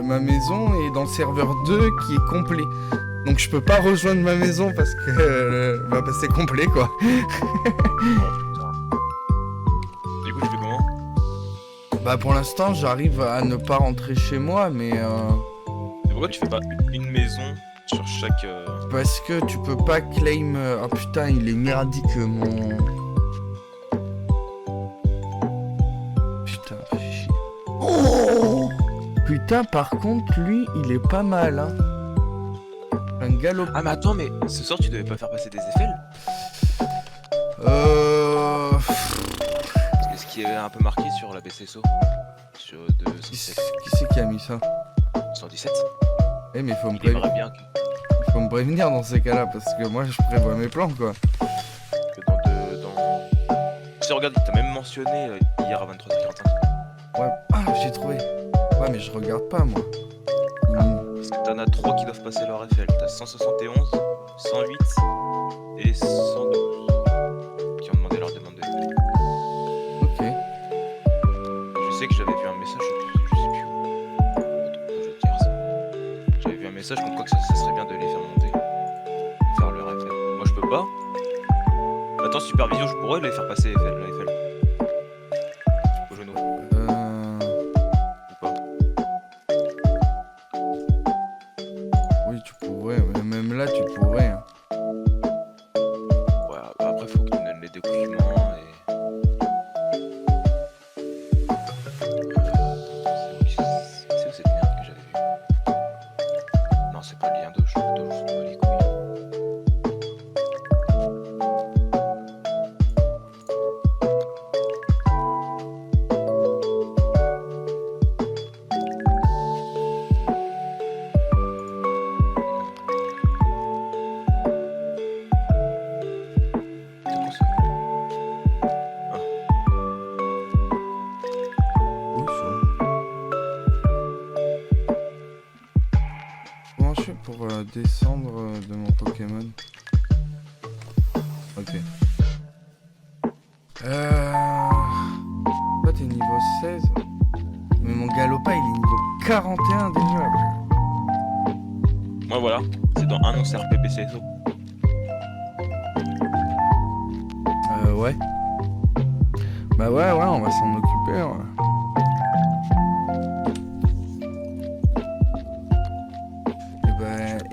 ma maison est dans le serveur 2 qui est complet. Donc je peux pas rejoindre ma maison parce que c'est complet quoi. Du coup, tu fais comment? Bah pour l'instant j'arrive à ne pas rentrer chez moi mais Et pourquoi tu fais pas une maison sur chaque... parce que tu peux pas claim... Oh putain il est merdique mon... Putain fais chier. Oh putain par contre lui il est pas mal hein. Un galop. Ah mais attends, mais ce soir tu devais pas faire passer des effets? C'est ce qui est un peu marqué sur la BCSO. Sur Qui c'est qui a mis ça? 117. Eh mais faut me Il prévenir. aimerait bien Faut me prévenir dans ces cas-là parce que moi je prévois mes plans quoi. que dans... Si regarde, il t'a même mentionné hier à 23h45. Ouais. Ah j'ai trouvé. Ouais mais je regarde pas moi. Parce que t'en as 3 qui doivent passer leur FL. T'as 171, 108 et 112 qui ont demandé leur demande de FL. Ok. Je sais que j'avais vu un message, je sais plus où. Je vais te dire ça. J'avais vu un message comme quoi que ça serait bien de les faire monter. Faire leur FL. Moi je peux pas. Attends, supervision, je pourrais les faire passer FL, la FL. Au genou. Ou pas. Oui tu pourrais, mais même là tu pourrais. Hein. Ouais, bah après faut qu'ils me donnent les documents et... C'est où cette merde que j'avais vue? Non, c'est pas le lien Doge, Doge, je pas les couilles. C'est quoi ça? Oui ça. Comment je fais pour descendre de mon Pokémon? Ok. Toi t'es niveau 16. Mais mon Galopa il est niveau 41 déjà. Moi voilà, c'est dans un an CRPPCSO. Ouais. Bah ouais, on va s'en occuper. Ouais.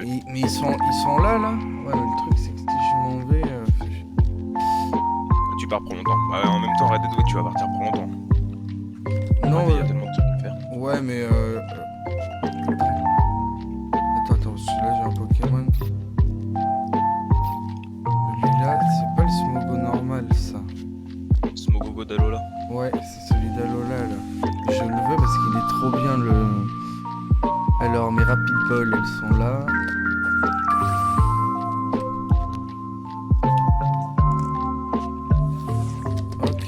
Et mais ils sont là. Ouais, mais le truc c'est que si je m'en vais... Tu pars pour longtemps. Bah en même temps, Red Dead, oui, tu vas partir pour longtemps. Non, Il y a tellement de trucs à faire. ouais, mais Attends, celui-là j'ai un Pokémon. Celui-là, c'est pas le Smogo normal, ça. Smogogo d'Alola. Ouais, c'est celui d'Alola, là. Je le veux parce qu'il est trop bien, le... Alors, mes Rapid Balls, elles sont là. Ok.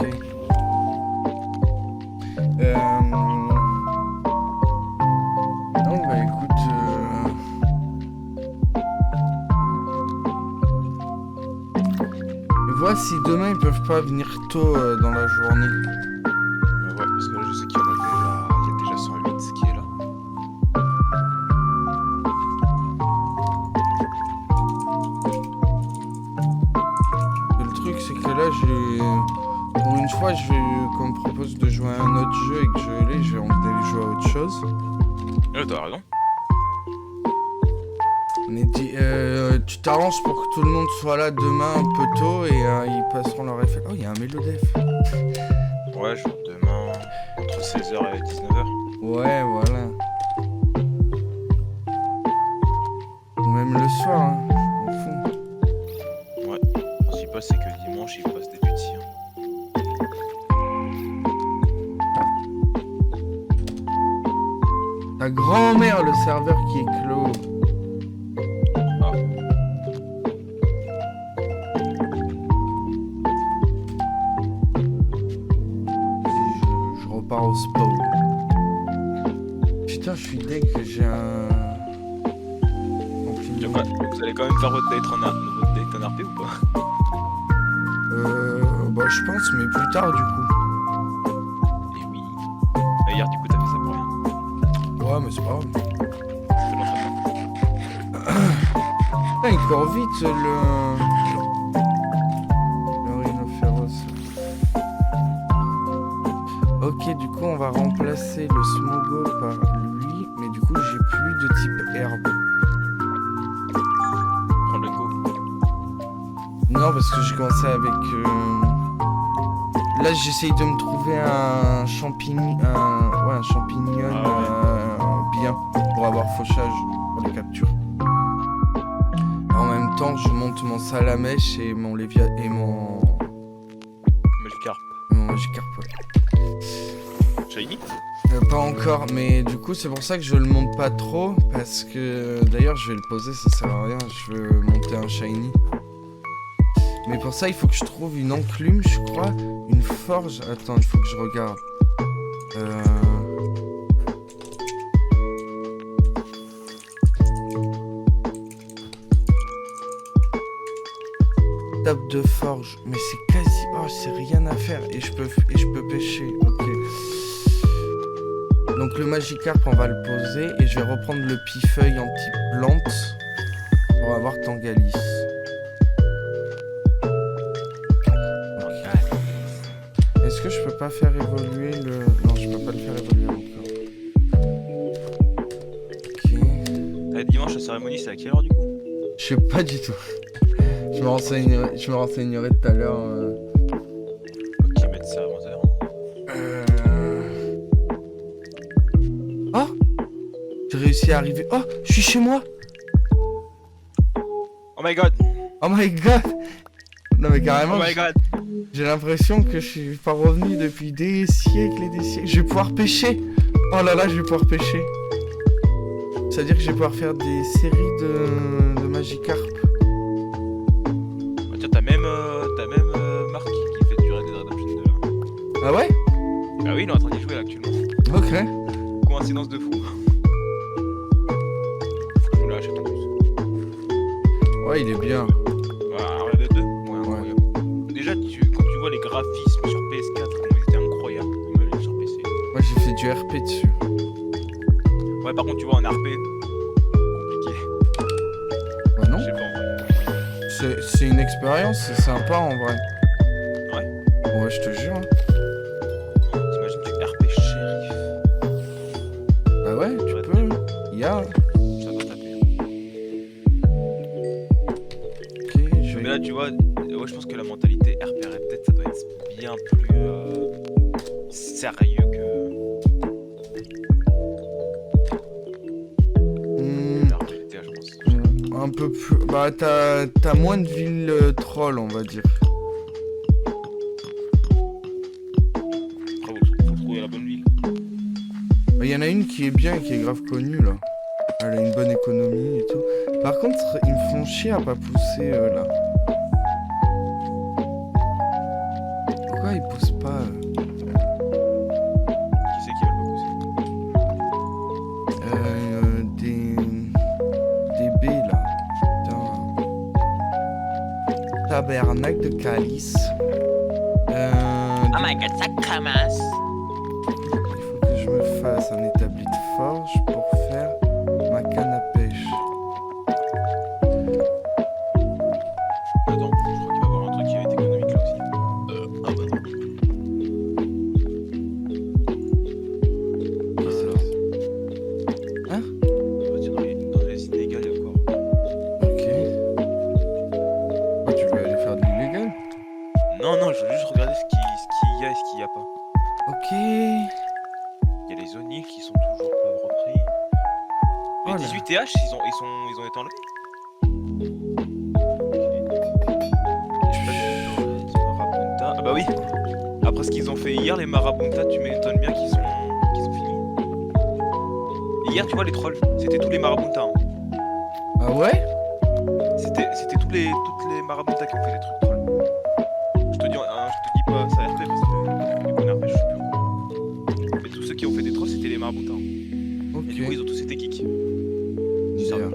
Non, bah écoute... Vois si demain ils peuvent pas venir tôt dans la journée. Ouais, parce que là, je sais qu'il y en a déjà... Il y a déjà 108 qui est là. Le truc c'est que là j'ai... Pour une fois qu'on me propose de jouer à un autre jeu et que j'ai envie d'aller jouer à autre chose. T'as raison. Mais tu t'arranges pour que tout le monde soit là demain un peu tôt et ils passeront leur effet. Oh il y a un Mélodef. Ouais, genre demain, entre 16h et 19h. Ouais voilà. Ou même le soir, hein. Au fond. Ouais, le principal c'est que dimanche, il passe des petits. Hein. Ta grand-mère le serveur qui est clos. Ah. Je repars au spawn. Putain, je suis deg que j'ai un... Quoi, vous allez quand même faire votre date en RP ou pas? Bah je pense, mais plus tard du coup. Et oui. Et hier du coup t'as fait ça pour rien. Ouais, Ah, mais c'est pas grave. C'est l'entraînement. Ah, il court vite le rhinocéros. Ok, du coup, on va remplacer le smogo par lui, mais du coup, j'ai plus de type herbe. Prends le go. Non, parce que j'ai commencé avec. Là, j'essaye de me trouver un champignon, un champignon bien pour avoir fauchage pour les captures. En même temps, je monte mon salamèche et mon lévia et mon Magikarp. Magikarp. Ouais. Shiny? Pas encore, mais du coup, c'est pour ça que je le monte pas trop parce que d'ailleurs, je vais le poser, ça sert à rien. Je veux monter un shiny. Mais pour ça, il faut que je trouve une enclume, je crois. Une forge. Attends, il faut que je regarde. Table de forge. Mais c'est quasi... Oh, c'est rien à faire. Et je peux pêcher. Ok. Donc le Magikarp, on va le poser. Et je vais reprendre le pifeuille en type plante. Pour avoir Tangalis. Est-ce que je peux pas faire évoluer le... Non, je peux pas le faire évoluer encore. Ok. Allez, dimanche, la cérémonie, c'est à quelle heure du coup? Je sais pas du tout. Je me renseignerai tout à l'heure. Ok, mettre ça à 11h. Oh, j'ai réussi à arriver. Oh, je suis chez moi. Oh my god! Oh my god. Non mais carrément. Oh my god! J'ai l'impression que je suis pas revenu depuis des siècles et des siècles. Je vais pouvoir pêcher. Oh là là, je vais pouvoir pêcher. C'est-à-dire que je vais pouvoir faire des séries de Magikarp. Bah, tiens, t'as même Marc qui fait du Red Dead Redemption 2 là. Ah ouais? Bah oui, il est en train d'y jouer là actuellement. Ok. Coïncidence de fou. Faut que je me l'achète en plus. Ouais, il est bien. Ah, Red Dead 2? Ouais, incroyable. Déjà, quand tu vois les graphismes sur PS4, comment ils étaient incroyables, imagine sur PC. Moi j'ai fait du RP dessus. Ouais, par contre, tu vois, en RP, compliqué. Bah non. Je sais pas en vrai. C'est une expérience, c'est sympa en vrai. Ouais. Ouais, je te jure. T'imagines du RP shérif. Bah ouais, tu Ouais, peux. Il y a. Ça doit taper. Ok, je Mais vais. là, tu vois, ouais, je pense que la mentalité RP Red Dead, ça doit être bien plus sérieux que la GTA, je pense. Un peu plus. Bah, t'as moins de villes trolls, on va dire. Après, faut trouver la bonne ville. Il y en a une qui est bien et qui est grave connue là. Elle a une bonne économie et tout. Par contre, ils me font chier à pas pousser là. Pourquoi ils poussent pas Qui c'est qui va le pousser? des baies là. Putain. Tabernacle de Calice. Oh my god, ça cramasse. Il faut que je me fasse un établi de forge pour faire ma canne à pêche. Attends, je crois qu'il va y avoir un truc qui va être économique là aussi. Ah bah non. Qu'est-ce que c'est? Hein? Bah tiens, dans les illégales, il y a encore. Ok. Oh, tu veux aller faire de l'illégal? Non, non, je veux juste regarder ce qu'il y a et ce qu'il y a pas. Ok. Il y a les Onyx qui sont toujours pas repris. Les Oh là. 18 TH, ils ont été enlevés. Je sais pas du tout, les Marabunta. Ah bah oui. Après ce qu'ils ont fait hier, les Marabunta, tu m'étonnes bien qu'ils sont finis. Hier, tu vois, les trolls, c'était tous les Marabunta. Hein. Ah ouais? C'était toutes les Marabunta qui ont fait des trucs trolls. Je te dis pas ça RP parce que du coup, en RP, je suis plus au courant. Mais tous ceux qui ont fait des trolls, c'était les Marabunta. Hein. Ok. Et du coup, ils ont tous été geeks. Bizarre.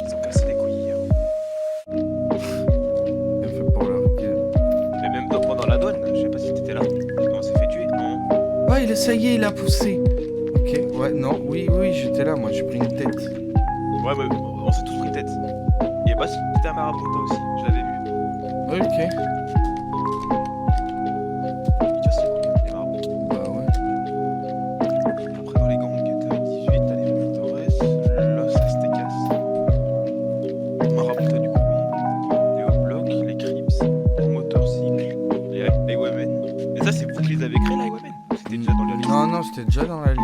Ils ont cassé les couilles hier. Bien fait pour leur gueule. Mais même pendant la douane, je sais pas si t'étais là. Comment on s'est fait tuer? Non. ça y est, il a poussé. Ok, ouais, non, oui, j'étais là, moi, j'ai pris une tête. Ouais, mais on s'est tous pris tête. Et bah, c'était un marabout toi aussi, je l'avais vu. Ok. Il casse les couilles, les marabouts. Bah ouais. Après, dans les gangs, t'as 18, t'as les Monitores, Los Aztecas, Marabouta du coup, oui. Les Hot Block, les Crips, les Motorcycles, les Highwaymen. Et ça, c'est vous qui les avez créés, les Highwaymen? C'était déjà dans la liste. Non, c'était déjà dans la liste.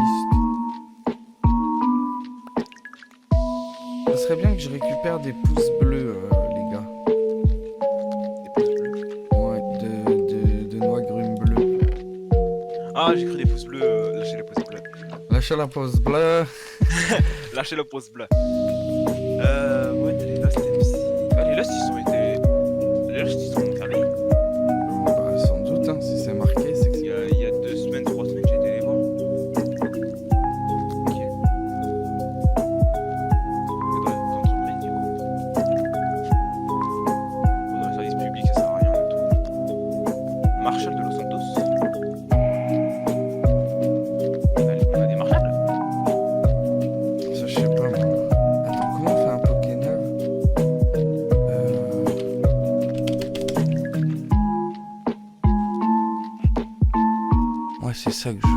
Ça serait bien que je récupère des pouces bleus, les gars. Des pouces bleus. Ouais, de noix grumes bleues. Ah, j'ai cru des pouces bleus, lâchez les pouces bleus. Lâchez la pouce bleue. Lâchez le pouce bleu. Ouais, t'as les Lost MC. Ah, les Lost, ils ont été. Les Lost, ils sont fermés. Bah, sans doute, hein, si c'est marqué, c'est que Il y a 2 semaines, 3 semaines, j'ai été les voir. Ok. Dans les entreprises, du coup. Dans les services publics, ça sert à rien. Marshall de Los Santos. On a des Marshalls. ça, je sais pas, moi. Attends, comment on fait un Pokénev? Ouais, c'est ça que je veux.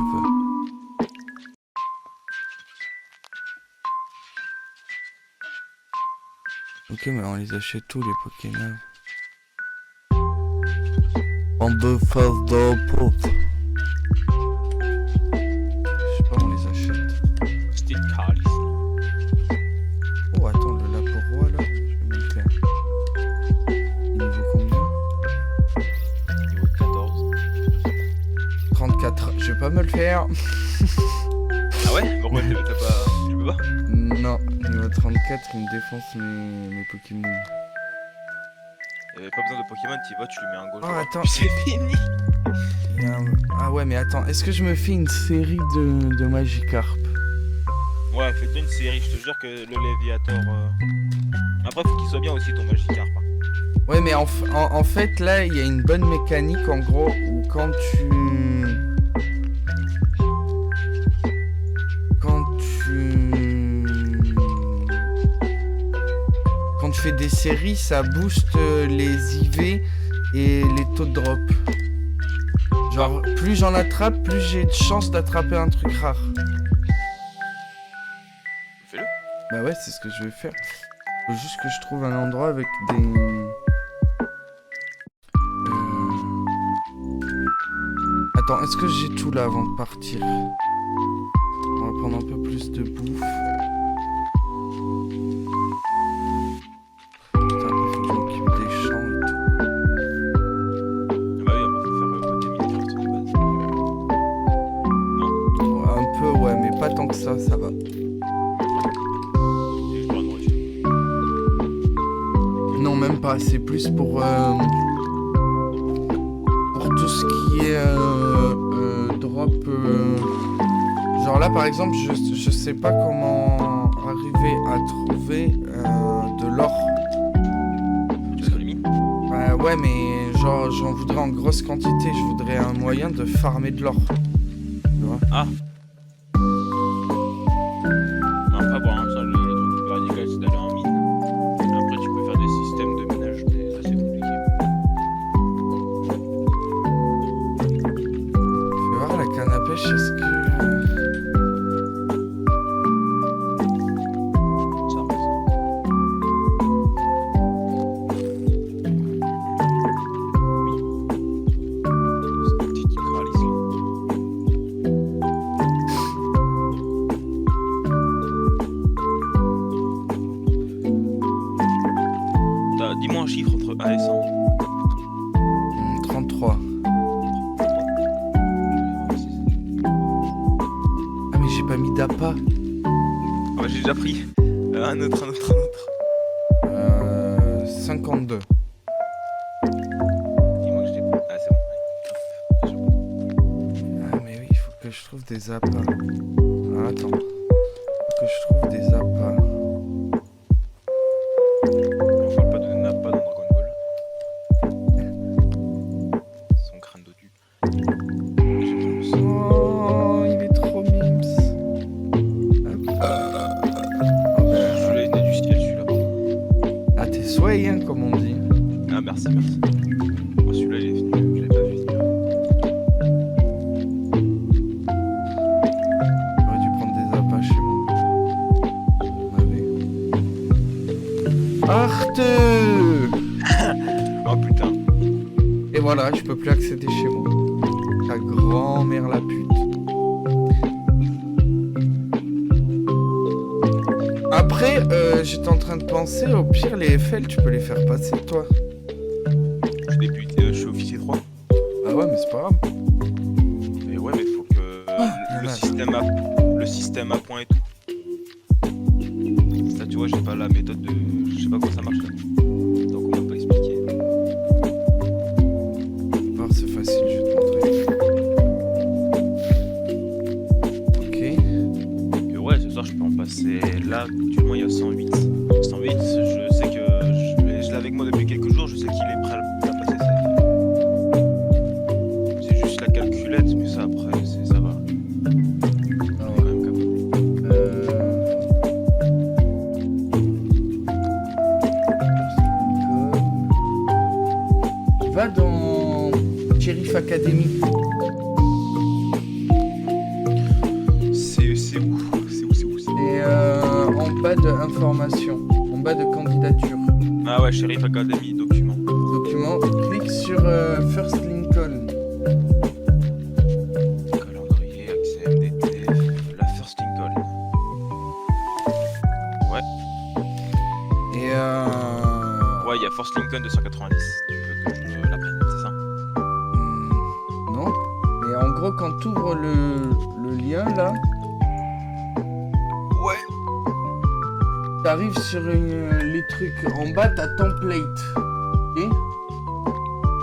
Ok, mais on les achète tous, les Pokénev. En deux phases de pote. Je sais pas, on les achète. C'était Calis. Oh, attends, le lapin roi là, je vais me le faire. Il vaut combien? Niveau 14. 34. Je vais pas me le faire. Ah ouais? Pourquoi t'as pas. Tu peux pas? Non, niveau 34, il me défonce mes Pokémon. Y'avait pas besoin de Pokémon, t'y vas, tu lui mets un gauche. Oh, attends. Puis c'est fini! Il y a un- Ah ouais, mais attends, est-ce que je me fais une série de Magikarp? Ouais, fais-toi une série, je te jure que le Léviator. Après, faut qu'il soit bien aussi ton Magikarp. Hein. Ouais, mais en fait, là, il y a une bonne mécanique, en gros, où quand tu... Quand tu fais des séries, ça booste les IV et les taux de drop. Genre, plus j'en attrape, plus j'ai de chance d'attraper un truc rare. Fais-le. Bah ouais, c'est ce que je vais faire. Faut juste que je trouve un endroit avec des... Attends, est-ce que j'ai tout là avant de partir? On va prendre un peu plus de bouffe. Putain, il faut que je m'occupe des champs et tout. Ah bah oui, après, faut faire des mini-cartes de base. Non, Ouais, un peu, ouais, mais pas tant que ça va. il y a pas de nourriture. Non, même pas, c'est plus pour tout ce qui est drop. Genre là, par exemple, je sais pas comment arriver à trouver de l'or. Tu serais limite. Ouais, mais genre, j'en voudrais en grosse quantité. Je voudrais un moyen de farmer de l'or. Tu vois? Ah! Après, pour l'instant, le truc plus radical, c'est d'aller en mine. Après, tu peux faire des systèmes de minage, mais ça, c'est compliqué. Fais voir la canne à pêche, est-ce que... Ça avance. Oui. C'est une petite Kralis, là. Dis-moi un chiffre entre 1 et 100. 33. Ah, mais j'ai pas mis d'appât. Ah bah j'ai déjà pris. Un autre. 52. Dis-moi que je l'ai pris. Ah c'est bon. Ah, mais oui, il faut que je trouve des appâts. Ah, attends. Faut que je trouve des appâts. On parle pas de Nappa dans Dragon Ball. Son crâne dodu. J'ai pas le son. Oh, Marteux. Oh putain. Et voilà, je peux plus accéder chez moi. Ta grand-mère la pute. Après, j'étais en train de penser, au pire, les FL, tu peux les faire passer, toi. Je suis officier 3. Ah ouais, mais c'est pas grave. Mais ouais, mais faut que le système à point et tout. Ça, tu vois, j'ai pas la méthode de. Je sais pas comment ça marche. Donc, on m'a pas expliqué. Ah, c'est facile, je vais te montrer. Ok. Et ouais, ce soir, je peux en passer. Là, actuellement, il y a 108. 108, je sais que je l'ai avec moi depuis quelques jours, je sais qu'il est prêt à passer ça. C'est juste la calculette, mais ça, après, ça va. Ah On est quand même capable. Va dans Sheriff Academy. C'est où? C'est où? Et en bas de information, en bas de candidature. Ah ouais, Sheriff Academy, document. Document, clique sur First Lincoln. Calendrier, accès MDT, la First Lincoln. Ouais. Et Ouais, il y a First Lincoln 290. Tu veux que je la prenne, c'est ça? non. Et en gros, quand tu ouvres le lien là, Ouais. t'arrives sur les trucs. En bas, t'as template. Ok?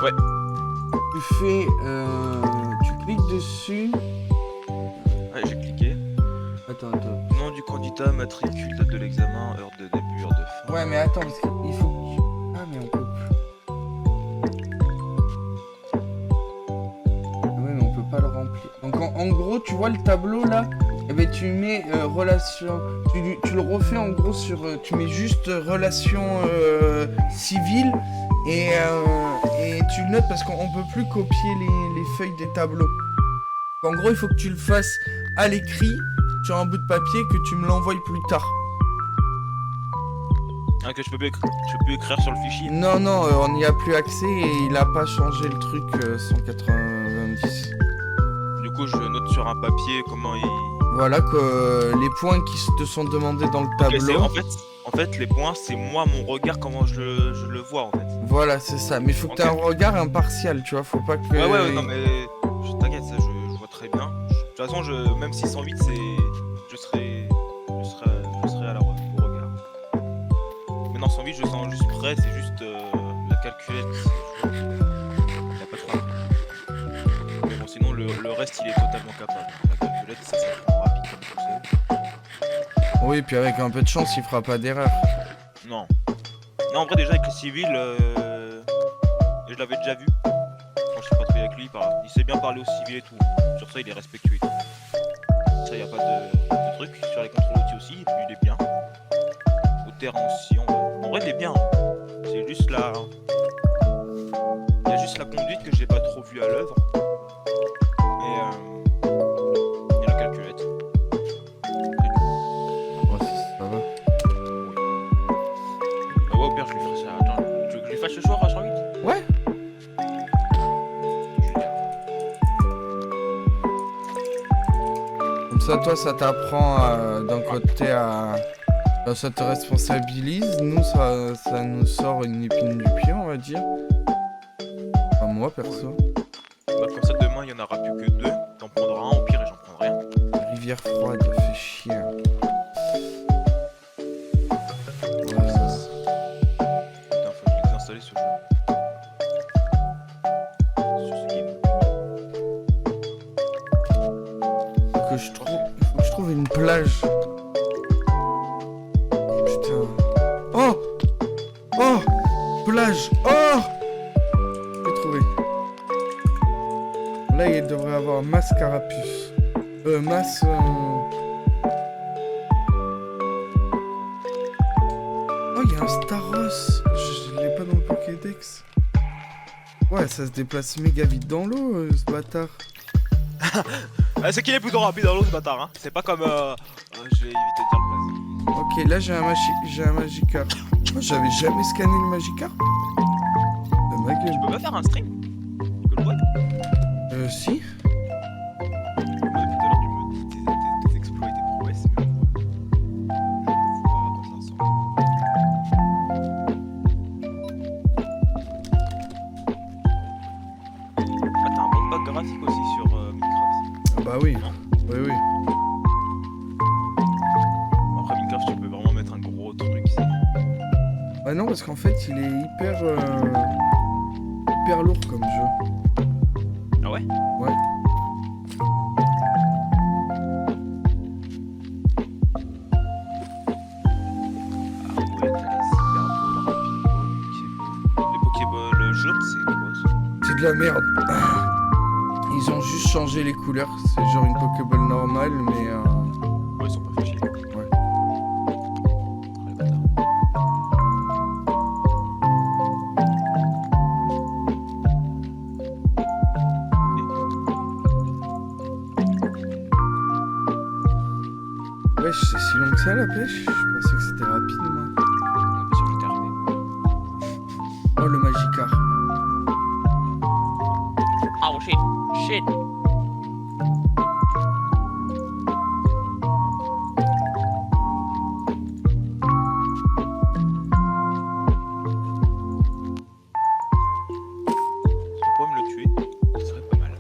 Ouais. Tu fais. Tu cliques dessus. Ouais, j'ai cliqué. Attends. Nom du candidat, matricule, date de l'examen, heure de début, heure de fin. Ouais, mais attends, parce qu'il faut. Ah, mais on peut plus. Ouais, mais on peut pas le remplir. Donc en gros, tu vois le tableau là? Eh ben tu mets relation. Tu le refais en gros sur. Tu mets juste relation civile et tu le notes parce qu'on peut plus copier les feuilles des tableaux. En gros, il faut que tu le fasses à l'écrit sur un bout de papier que tu me l'envoies plus tard. Ah, que je peux plus écrire sur le fichier. Non, on n'y a plus accès et il a pas changé le truc 190. Du coup, je note sur un papier comment il. Voilà que les points qui te sont demandés dans le Ok, tableau. en fait, les points, c'est moi, mon regard, comment je le vois en fait. Voilà, c'est ça. Mais il faut que tu aies un regard impartial, tu vois. Faut pas que. Ouais, non, mais. T'inquiète, ça, je vois très bien. De toute façon, même si 108, c'est. Je serai à la au regard. Mais non, 108, je sens juste prêt, c'est juste la calculette. Il n'y a pas trop. Mais bon, sinon, le reste, il est totalement capable. La calculette, ça c'est rapide, comme tu sais. Oui, puis avec un peu de chance, il fera pas d'erreur. Non. Non, en vrai, déjà, avec le civil, je l'avais déjà vu. Quand je suis pas très avec lui, il sait bien parler au civil et tout. Sur ça, il est respectueux et tout. Ça, y a pas de truc. Sur les contrôles outils aussi, il est bien. Au terrain aussi, en vrai, il est bien. C'est juste la. Il y a juste la conduite que j'ai pas trop vue à l'œuvre. Et la calculette. Ouais, ça va. Bah ouais, au pire, je lui ferai ça. Attends, tu veux que je lui fasse ce soir à 108? Ouais. Comme ça, toi, ça t'apprend d'un côté à. Ça te responsabilise. Nous, ça nous sort une épine du pied, on va dire. Enfin, moi, perso. Bah, comme ça, demain, il y en aura plus que 2. T'en prendras un, au pire, et j'en prendrai un. Rivière froide, fait chier. Putain, faut que je les installe ce jeu. Sur ce game. Faut que je trouve une plage. Putain. Oh! Oh! Plage! Oh! J'ai trouvé. Là, il devrait avoir masse carapuce. Masse. Oh, il y a un Staros. Je l'ai pas dans le Pokédex. Ouais, ça se déplace méga vite dans l'eau, ce bâtard. Ah, c'est qu'il est plutôt rapide dans l'eau, ce bâtard, hein. C'est pas comme. Je vais éviter de dire le Ok, là j'ai un Magikarp. Moi, j'avais jamais scanné le Magikarp. De ma gueule. Tu peux pas faire un stream? Tu peux le voir? Si. Depuis tout à l'heure, tu me dis tes exploits et tes prouesses, mais on va raconter ensemble. Ah, t'as un bon bac graphique aussi sur Minecraft. Ah bah oui. Non. Oui, oui. Après Minecraft, tu peux vraiment mettre un gros truc. Bah non, parce qu'en fait, il est hyper lourd comme jeu. Ah ouais? Ouais. Ah ouais, t'as les Super Ball, Rapid Ball, Pokéball. Les Pokéball jaunes, c'est quoi ça? C'est de la merde. Ils ont juste changé les couleurs. C'est genre une Pokéball normale, mais Ouais, ils sont pas fichés. ouais. Les bâtards. Ouais, c'est si long que ça la pêche. Je pensais que c'était rapide, moi. Bien sûr, je t'ai arrêté. Oh, le Magikarp. Oh shit. Shit. Tu pourrais me le tuer? Ce serait pas mal.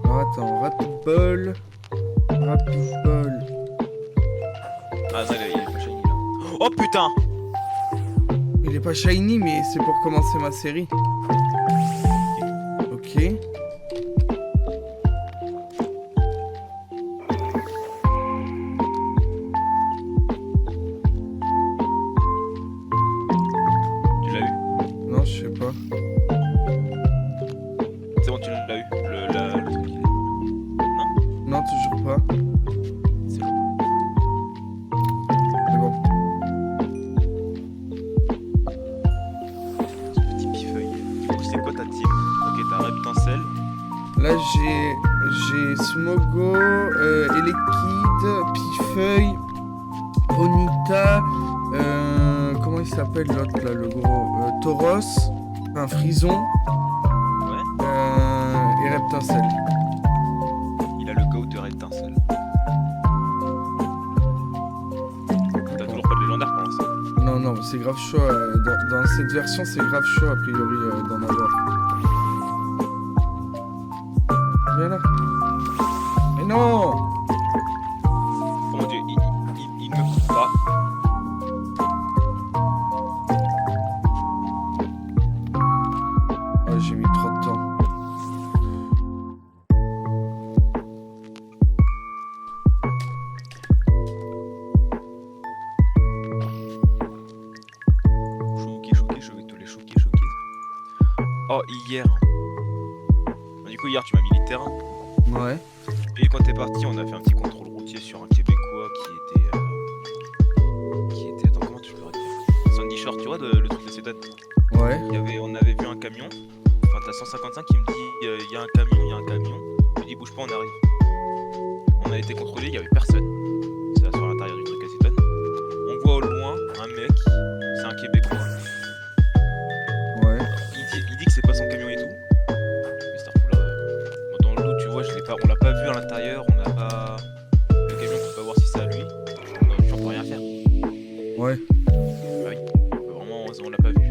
Alors attends, Rapid Ball. Rapid Ball. Ah non, il est pas shiny là. Oh putain! Il est pas shiny, mais c'est pour commencer ma série. Ok. Tu l'as eu? Non, je sais pas. C'est bon, tu l'as eu. Le truc il est. Non, toujours pas. C'est bon. C'est bon. Ce petit pifeuille. Du coup, c'est quoi ta team? Ok, t'as Reptincelle. Là, j'ai Smogo, Elekid, Pifeuille, Onita, comment il s'appelle l'autre là, le gros Tauros, un Frison Ouais. et Reptincelle. Il a le go de Reptincelle. T'as toujours pas de légendaire pour l'instant. Non, non, c'est grave chaud. Dans cette version, c'est grave chaud a priori d'en avoir. Viens là. Mais non! Oh mon dieu, il me coupe pas. Oh, j'ai mis trop de temps. Choqué, je vais tous les choquer. Oh, hier. Du coup, hier, tu m'as mis les terrains. Ouais. Et quand t'es parti, on a fait un petit contrôle routier sur un Québécois qui était. Attends, comment tu peux dire? Sandy Shore, tu vois, le truc de Sedan. Ouais. On avait vu un camion. Enfin, t'as 155 qui me dit il y a un camion. Je lui dis bouge pas, on arrive. On a été contrôlé, il y avait personne. C'est là sur l'intérieur du truc à Sedan. On voit au loin un mec, c'est un Québécois. Ouais. Il dit que c'est pas son camion et tout. Mais Starfall, bon, dans le lot, tu vois, on l'a pas vu à l'intérieur, on n'a pas. Le camion, on peut pas voir si c'est à lui. On peut rien faire. Ouais. Bah oui, vraiment, on l'a pas vu.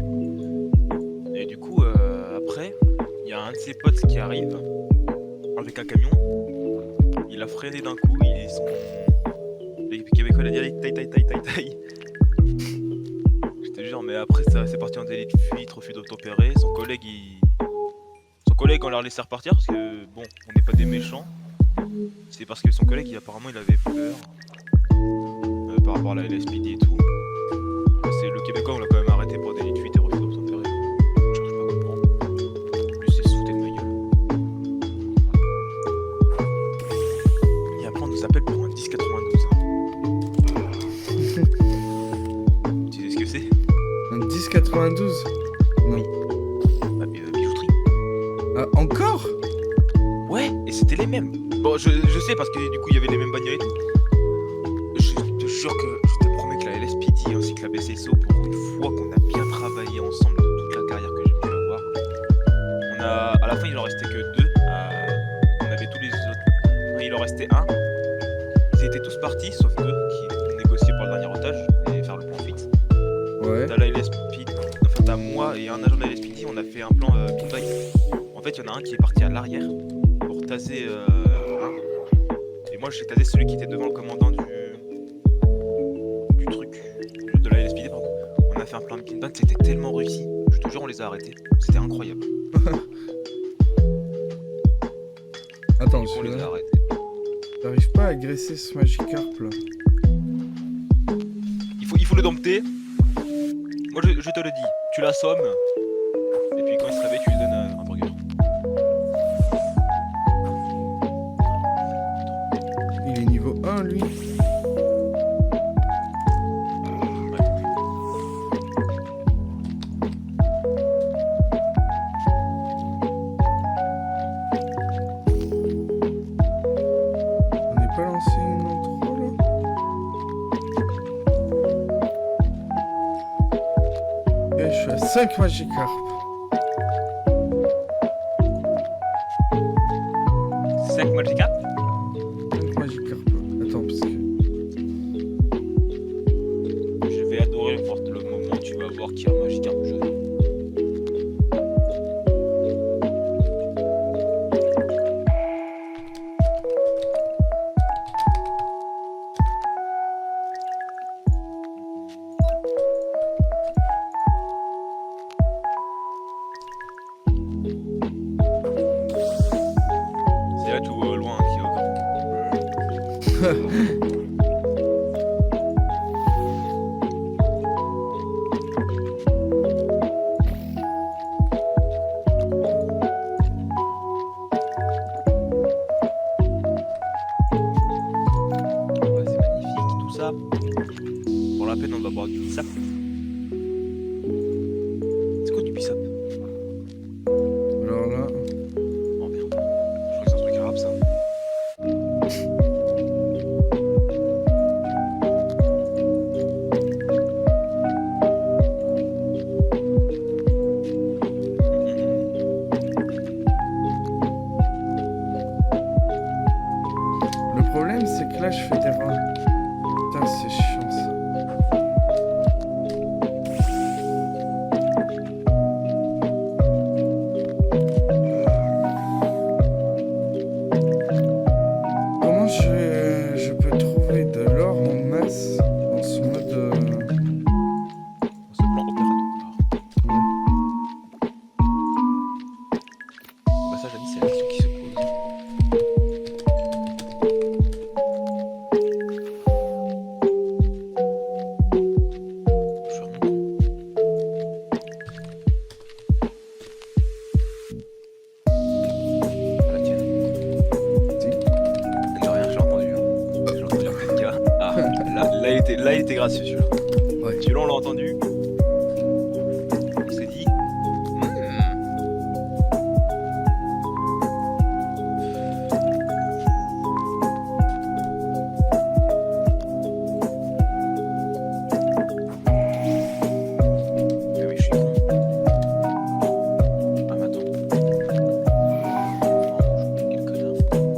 Et du coup, après, il y a un de ses potes qui arrive avec un camion. Il a freiné d'un coup, les Québécois, il a dit allez, taille. Je te jure, mais après, ça c'est parti en délit de fuite, refus d'obtempérer. Son collègue, on l'a laissé repartir parce que, bon, on n'est pas des méchants. C'est parce que son collègue, apparemment, il avait peur par rapport à la LSPD et tout. C'est le Québécois, on l'a quand même arrêté pour délit de fuite et refus d'obtempérer. Je cherche pas à comprendre. Lui, c'est se foutait de ma gueule. Et après, on nous appelle pour un 1092. Tu sais ce que c'est? Un 1092. Non. La bijouterie. Ah, encore? Ouais, et c'était les mêmes. Bon, je sais parce que du coup, il y avait les mêmes bagnoles et tout. Je te jure que je te promets que la LSPD ainsi que la BCSO pour une fois qu'on a bien travaillé ensemble dans toute la carrière que j'ai pu avoir. À la fin, il en restait que 2. On avait tous les autres. Enfin, il en restait un. Ils étaient tous partis, sauf 2 qui négociaient pour le dernier otage et faire le plan fixe. Ouais. T'as la LSPD, enfin t'as moi et un agent de la LSPD, on a fait un plan beanbag. En fait, il y en a un qui est parti à l'arrière pour taser un. Et moi, j'ai tasé celui qui était devant le commandant du truc, de la LSPD, pardon. On a fait un plan beanbag, c'était tellement réussi. Je te jure, on les a arrêtés. C'était incroyable. Attends, On les a arrêtés. j'arrive pas à agresser ce Magikarp là. Il faut le dompter. Moi, je te le dis. Tu l'assommes. Et puis quand il se réveille, tu lui donnes un burger. Il est niveau 1 lui. On n'est pas lancé une intro là? Ok, je suis à 5 Magikarp. 5 Magikarp. 5 Magikarp. Attends, parce que. Je vais adorer le moment où tu vas voir qu'il y a un Magikarp jaune. C'est là tout au loin qui est encore. Ouais, c'est magnifique tout ça. Pour la peine, on va boire du bissap. C'est quoi du bissap? Alors là. Oh merde. Je crois que c'est un truc arabe ça. Le problème, c'est que là, je fais des runs. Putain, c'est chiant ça. Comment je peux trouver de l'or en masse dans ce mode. Ce plan opératoire. Bah ça, Janice, c'est la question qui se pose. Je suis vraiment con. La tienne. Si. De rien, j'ai entendu. Hein. J'ai entendu un petit gars. Ah, là, il était gracieux celui-là. Ouais. Celui-là, on l'a entendu. On s'est dit. Mais oui, je suis con. Ah, mais attends. Oh, quel connard. Voilà.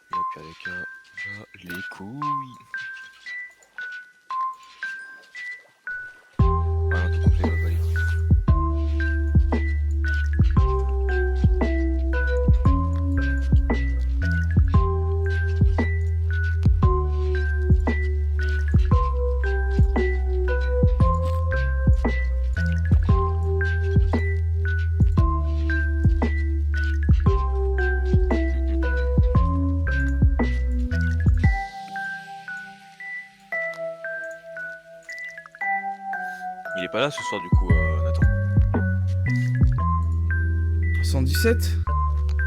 Et puis avec les couilles. Ah non, tout complet, va aller. Il est pas là ce soir du coup, Nathan. 117?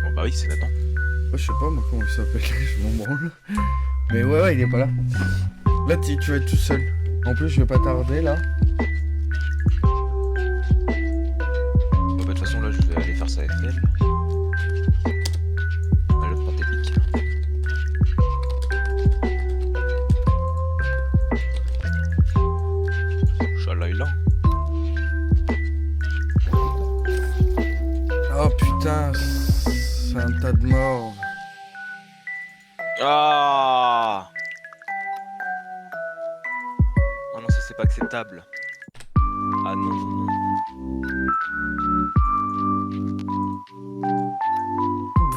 Bon bah oui, c'est Nathan. Ouais, je sais pas moi comment il s'appelle, je m'en branle. Mais ouais, il est pas là. Là, tu vas être tout seul. En plus, je vais pas tarder là. mort. Ah. Ah non, ça c'est pas acceptable. Ah non, non, non.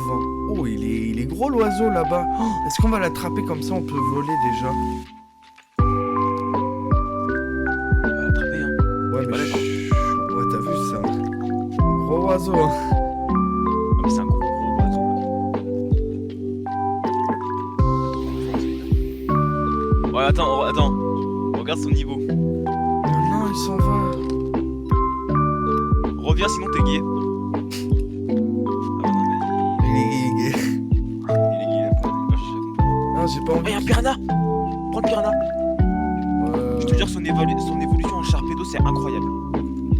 Vent. Oh, il est gros l'oiseau là-bas. Oh, est-ce qu'on va l'attraper comme ça? On peut voler déjà. On va l'attraper, hein. Ouais, Il est mais balèze, hein. ouais, t'as vu ça? Un gros oiseau. Hein. Ah, mais c'est un gros oiseau. Ouais, attends. Regarde son niveau. Oh non, il s'en va. Reviens, sinon t'es gay. Ah non, mais Il est... il est gay, il a pas cherché à comprendre. Non, j'ai pas Oh, envie. y'a un piranha. Prends le piranha. Je te jure, son évolution en Sharpedo, c'est incroyable.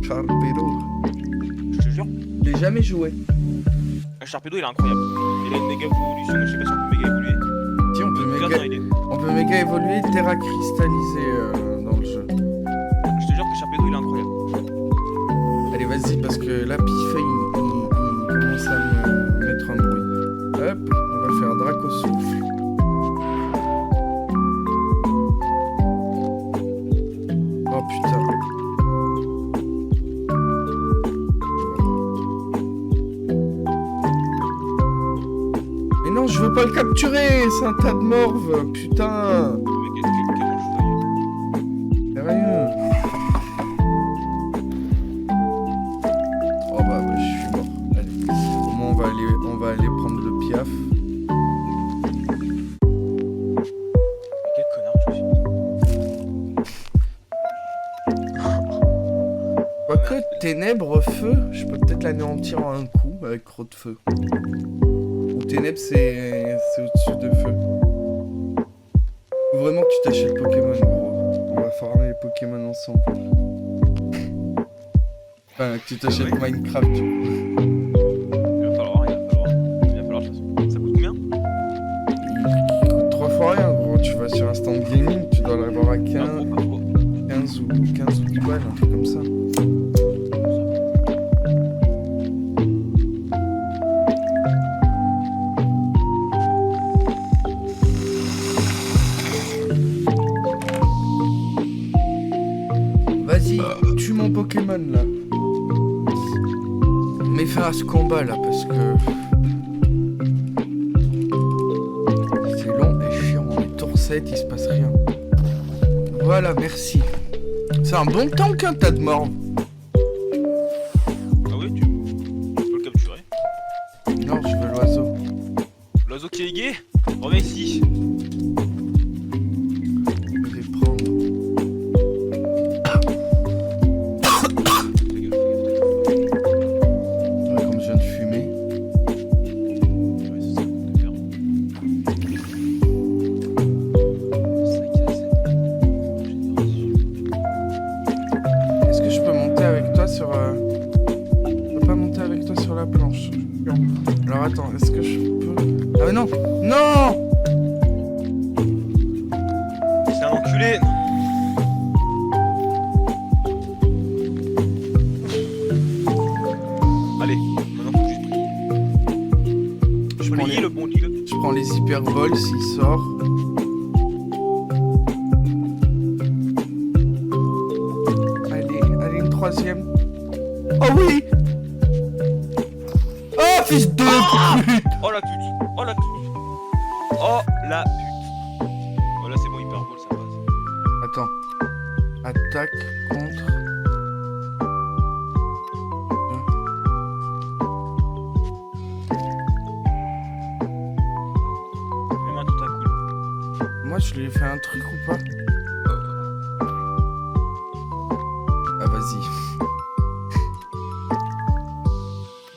Sharpedo. Je te jure, Je l'ai jamais joué. un Sharpedo, il est incroyable. Il a une méga évolution, mais je sais pas si on peut méga évoluer. Si, on peut En tout cas, méga... non, il est... On peut méga évoluer Terra cristallisé dans le jeu. Je te jure que Sharpedo, il est incroyable. Allez, vas-y, parce que là, Pifé, il commence à me mettre un bruit. Hop, on va faire Drac au souffle. Oh putain. Mais non, je veux pas le capturer, c'est un tas de morve, putain. Mais quel manche Sérieux. Oh bah ouais, je suis mort. Allez. Au moins on va aller prendre le piaf. quel connard, je suis. Quoique, ténèbres, feu, je peux peut-être l'anéantir en un coup avec croc de feu. Ou ténèbres, c'est au-dessus de feu. Faut vraiment que tu t'achètes Pokémon, gros. On va farmer les Pokémon ensemble. Enfin, que tu t'achètes Minecraft, du coup. Il va falloir de toute façon. Ça coûte combien? Il coûte 3 fois rien, gros. Tu vas sur Instant Gaming, tu dois l'avoir à 15 Pas trop. ou 10 balles, un truc comme ça. Vas-y, tue mon Pokémon là. Mais fin à ce combat là parce que c'est long et chiant. On est tour 7, il se passe rien. Voilà, merci. C'est un bon tank, un tas de morts. Ah oui, tu peux le capturer. Non, je veux l'oiseau. L'oiseau qui est gay, reviens ici. Je vais prendre. Fais gaffe. Ouais, comme je viens de fumer. Ouais, c'est ça qu'on peut faire. Est-ce que je peux monter avec toi sur. Je peux pas monter avec toi sur la planche. Alors attends, est-ce que je peux. Ah mais non! Non! C'est un enculé. Allez, maintenant faut que Je je prends, plie les... le bon deal. je prends les hypervols s'il sort. Allez, une troisième. Oh oui! Oh fils de pute! Oh la pute. Oh la pute. Oh la pute. Voilà, c'est bon, hyperbole, ça passe. Attends. Attaque contre. Même un tout à coup. Moi je lui ai fait un truc ou pas? Ah vas-y.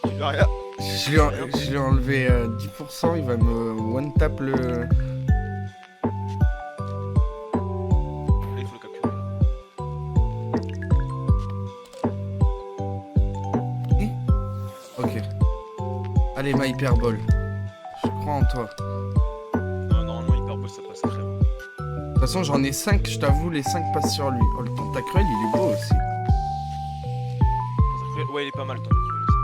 Tu vas rien. Je lui ai enlevé 10%, il va me one-tap le... Là, il faut le capturer. Ok. Allez, ma hyperbole. Je crois en toi. Non, normalement, hyperbole, ça passe très bien. De toute façon, j'en ai 5, je t'avoue, les 5 passent sur lui. Oh, le tentacruel, il est beau aussi. Ouais, il est pas mal, ton capturer aussi.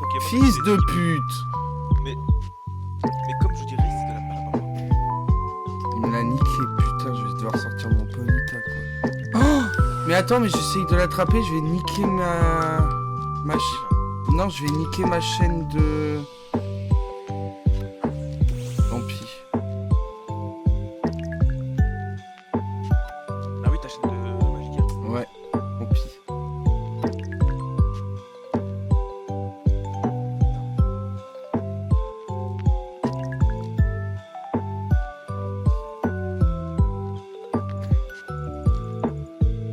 Pokémon. Fils c'est- de pute. Mais comme je dirais, c'est de la merde. Il me l'a niqué, putain, je vais devoir sortir mon Ponyta, quoi. Oh, mais attends, mais j'essaye de l'attraper, je vais niquer Non, je vais niquer ma chaîne de... Tant pis. Ah oui, ta chaîne de Magic. Ouais, tant pis.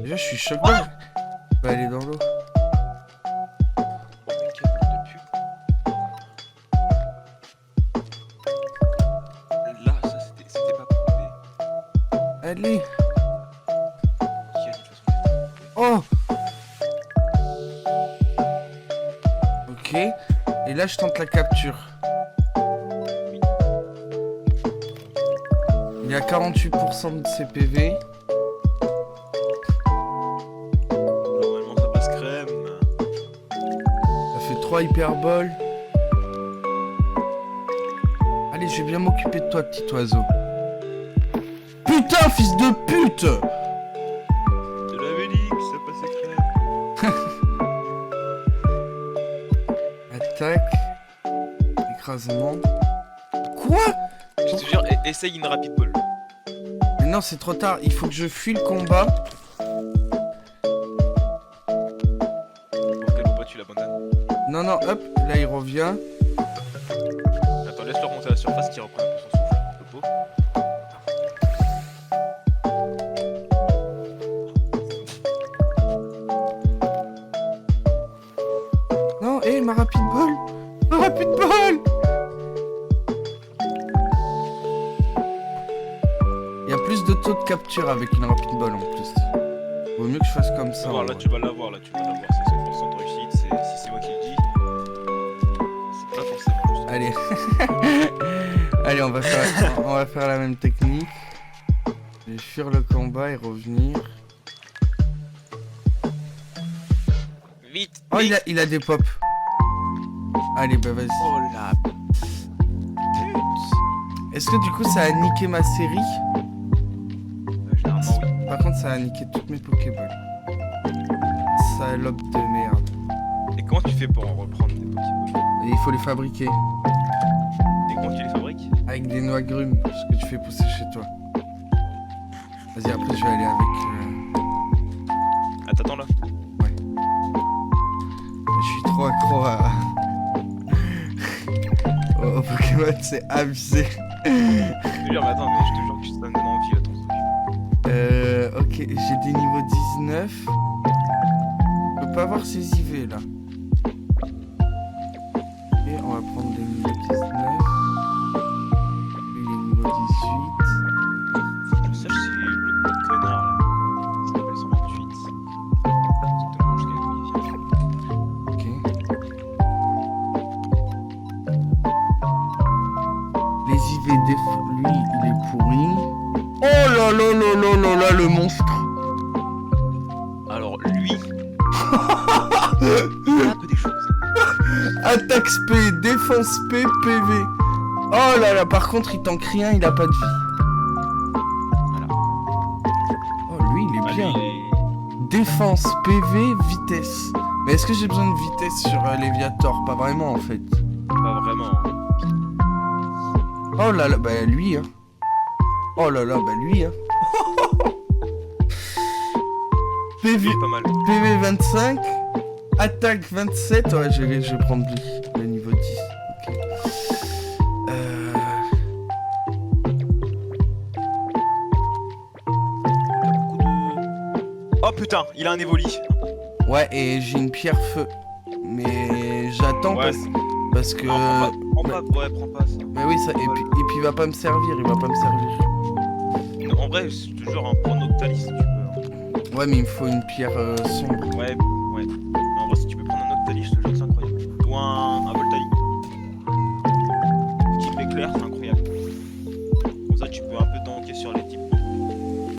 Déjà, je suis choqué. Je vais aller dans l'eau. Oh, mais quelle bande de pub. Là, ça c'était pas prouvé. Allez. Qui a dit de toute façon que Oh. Ok. Et là, je tente la capture. Il y a 48% de CPV. normalement ça passe crème. Ça fait 3 hyperboles. Allez, je vais bien m'occuper de toi, petit oiseau. Putain, fils de pute! Je l'avais dit que ça passait crème. Attaque. Écrasement. Quoi? Je te jure, essaye une rapid ball. Mais non, c'est trop tard. Il faut que je fuis le combat. Pour quel ou pas tu l'abandonnes. Non, non, hop. Là, il revient. Attends, laisse-le remonter à la surface qui reprend un peu son souffle. Le pauvre. Non, hé, ma rapid ball. Ma rapid ball. Il y a plus de taux de capture avec une rapid ball en plus. Vaut mieux que je fasse comme ça. Voir, en là vrai. tu vas l'avoir, c'est 100% de réussite, si c'est moi qui le dis, c'est pas forcément juste. Allez. Allez, on va faire la même technique. Je vais fuir le combat et revenir. Vite, Oh, vite. il a des pop. Allez, bah vas-y. Oh la pute. Est-ce que du coup ça a niqué ma série? Généralement oui. Par contre, ça a niqué toutes mes Pokéballs. Salope de merde. Et comment tu fais pour en reprendre des Pokémon? Et il faut les fabriquer. Et comment tu les fabriques? Avec des noix grumes, ce que tu fais pousser chez toi. Vas-y, après je vais aller avec... Ah t'attends là. Je suis trop accro à... au Pokémon, c'est abusé. Je te jure, mais attends, mais je te jure que ça me donne envie là ton truc. Ok, j'ai des niveaux 19. Je peux pas avoir ces IV là. Ok, on va prendre des niveaux 19. Lui, il est niveau 18. Je sache si le connard là, ça s'appelle 128. Exactement jusqu'à la Ok. Les IV lui, il est pourri. Oh là là là là là là, le monstre. Alors lui, il a un peu des choses. Attaque SP, défense P, PV. Oh là là, par contre, il tank rien, il a pas de vie. Voilà. Oh, lui, il est Ah, bien. lui, il est- Défense, PV, vitesse. Mais est-ce que j'ai besoin de vitesse sur Léviator? Pas vraiment, en fait. Pas vraiment. Oh là là, bah lui, hein. Oh là là, bah lui, hein. Lui, PV, il est pas mal. PV 25, attaque 27. Ouais, je vais prendre lui, le niveau 10. Ok. Oh putain, il a un évoli. Ouais, et j'ai une pierre feu. Mais j'attends Ouais, parce que... non, prends pas, prends pas ça. Mais oui, ça, et puis il va pas me servir, il va pas me servir. Non, en vrai, c'est toujours un prends Noctalis si tu peux. Ouais, mais il me faut une pierre sombre. Ouais. Mais en vrai, si tu peux prendre un Noctalis, je te jure que c'est incroyable. Ou un